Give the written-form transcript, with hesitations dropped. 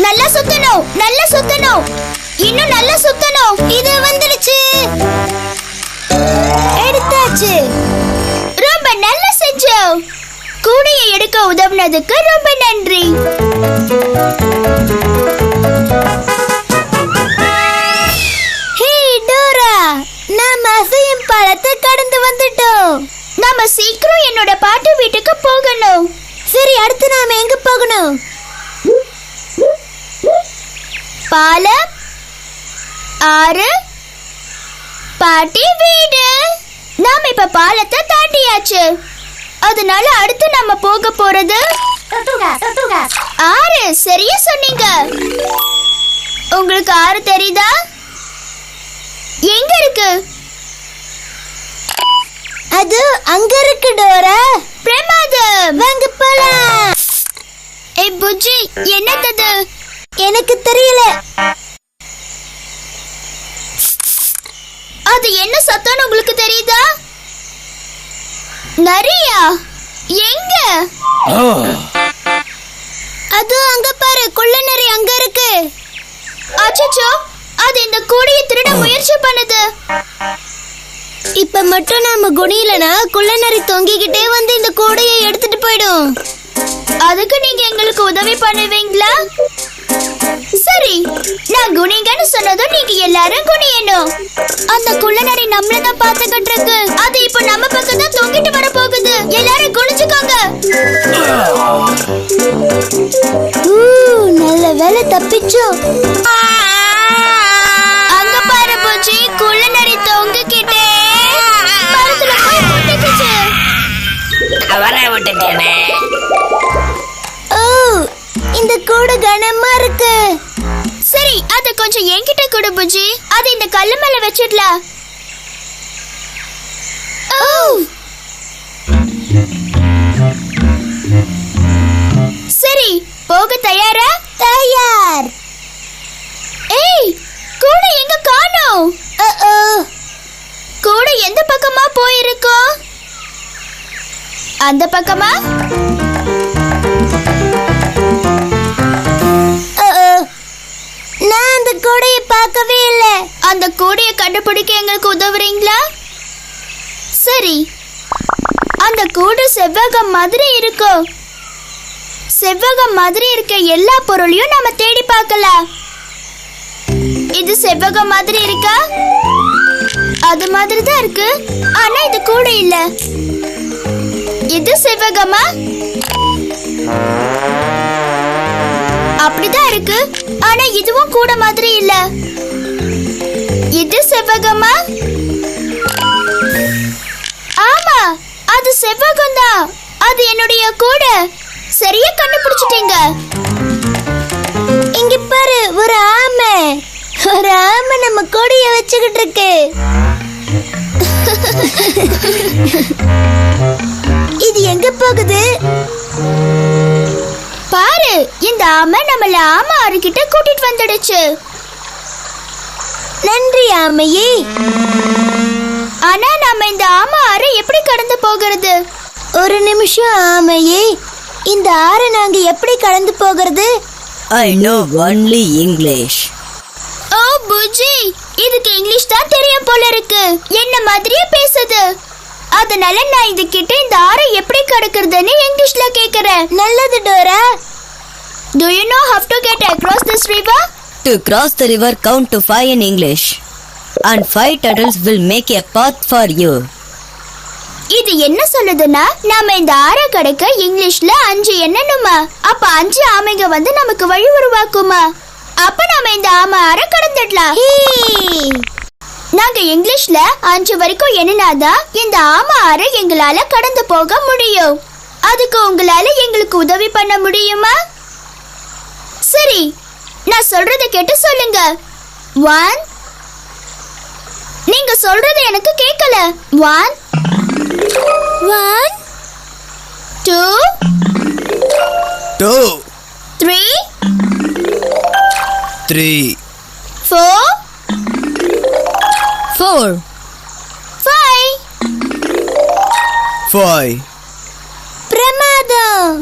நல்லா சுத்தணும், நல்லா சுத்தணும், இன்னும் நல்லா சுத்தணும். இது வந்துடுச்சு, எடுத்தாச்சு. ரொம்ப நல்லா செஞ்சோம். கூடையை எடுக்க உதவுனதுக்கு ரொம்ப நன்றி. ஹே டோரா, நாம அசையும் பாலத்தை கடந்து வந்துட்டோம். நாம சீக்கிரம் என்னோட பாட்டி வீட்டுக்கு போகணும். சரி, அடுத்து நாம எங்க போகணும்? பாலம், ஆறு, பாட்டி வீடு. நாம இப்ப பாலத்தை தாண்டியாச்சு. அதனால அடுத்து நம்ம போக போறது ஆறு. சரியா சொன்னீங்க. உங்களுக்கு ஆறு தெரியுதா? எங்க இருக்கு? அது அங்க இருக்கு டோரா. பிரமாதம், வாங்க போலாம். ஏய் புஜ்ஜி, என்னது? எனக்கு தெரியல. அது என்ன சத்தம்னு உங்களுக்கு தெரியுதா? நரியா? எங்க? அது அங்க பாரு, குள்ள நரி அங்க இருக்கு. அச்சச்சோ, அது இந்த கூடையை திருட முயற்சி பண்ணுது. இப்ப மட்டும் நாம குனியலனா குள்ள நரி தொங்கிக்கிட்டே வந்து இந்த கூடையை எடுத்துட்டு போயிடும். அதுக்கு நீங்க எங்களுக்கு உதவி பண்ணுவீங்களா? சரி, நான் குனிங்கன்னு சொன்னதும் நீங்க எல்லாரும் குனியணும். அந்த குள்ளநரி நம்மள தான் பாத்துக்கிட்டு இருக்கு. அது இப்ப நம்ம பக்கம் தான் தொங்கிட்டு வர போகுது. எல்லாரும் குனிஞ்சுக்கோங்க. நல்ல வேலை, தப்பிச்சோம். அங்க பாரு பூச்சி, குள்ளநரி தொங்கிக்கிட்டே பழத்துல போய் முட்டிக்கிச்சு. அவரை விட்டுட்டேனே. இந்த கூடை கனமா இருக்கு. சரி, அத கொஞ்சம் என்கிட்ட கொடு புஜி. அது இந்த கல்லு மேல வச்சிடலாம். சரி, போக தயாரா? தயார். ஏய், கூடை எங்க காணோம்? கூடை எந்த பக்கமா போயிருக்கோம்? அந்த பக்கமா? நான் அந்த கூடையை பார்க்கவே இல்லை. அந்த கூடையை கண்டுபிடிக்க எங்களுக்கு உதவுறீங்களா? சரி, அந்த கூடை செவ்வகம் மாதிரி இருக்கும். செவ்வகம் மாதிரி இருக்க எல்லா பொருளையும் நாம தேடி பார்க்கலாம். இது செவ்வகம் மாதிரி இருக்கா? அது மாதிரி தான் இருக்கு, ஆனா இது கூடை இல்ல. இது செவ்வகமா? அப்படிதான் இருக்கு, ஆனா இதுவும் கூட மாதிரி இல்ல. இது செவ்வகமா? ஆமா, அது செவ்வகம் தான். அது என்னுடைய கூடை. சரியா கண்டுபிடிச்சிட்டீங்க. இங்க பாரு, ஒரு ஆமை. ஒரு ஆமை நம்ம கூடைய வச்சுக்கிட்டு இருக்கு. இது எங்க போகுது பாரு. இந்த ஆமை நம்மள ஆமை ஆறுகிட்ட கூட்டிட்டு வந்துடுச்சு. நன்றி ஆமையே. ஆனா நம்ம இந்த ஆமை ஆறு எப்படி கடந்து போகிறது? ஒரு நிமிஷம் ஆமையே, இந்த ஆறு நாங்க எப்படி கடந்து போகிறது? I know only English. ஓ புஜி, இதுக்கு இங்கிலீஷ் தான் தெரியும் போல இருக்கு. என்ன மாதிரியே பேசுது. அதனால நான் இது கிட்ட இந்த ஆறை எப்படி கடக்கிறதுன்னு இங்கிலீஷ்ல கேக்குறேன். நல்லது Dora. Do you know how to get across this river? To cross the river, count to 5 in English. And 5 turtles will make a path for you. இது என்ன சொல்லுதுன்னா, நாம இந்த ஆறை கடக்க இங்கிலீஷ்ல 5 எண்ணணுமா? அப்ப 5 ஆமைங்க வந்து நமக்கு வழி உருவாக்குமா? அப்ப நாம இந்த ஆமை ஆறை கடந்துடலாம். நாங்க இங்கிலீஷ்ல 5 வரைக்கும் எண்ணினாதான் இந்த ஆமை ஆறை எங்களால கடந்து போக முடியும். அதுக்கு உங்களால எங்களுக்கு உதவி பண்ண முடியுமா? சரி, நான் சொல்றத கேட்டு சொல்லுங்க. 1. நீங்க சொல்றது எனக்கு கேட்கல. 1 1 2 2 3 3 4 4 5 5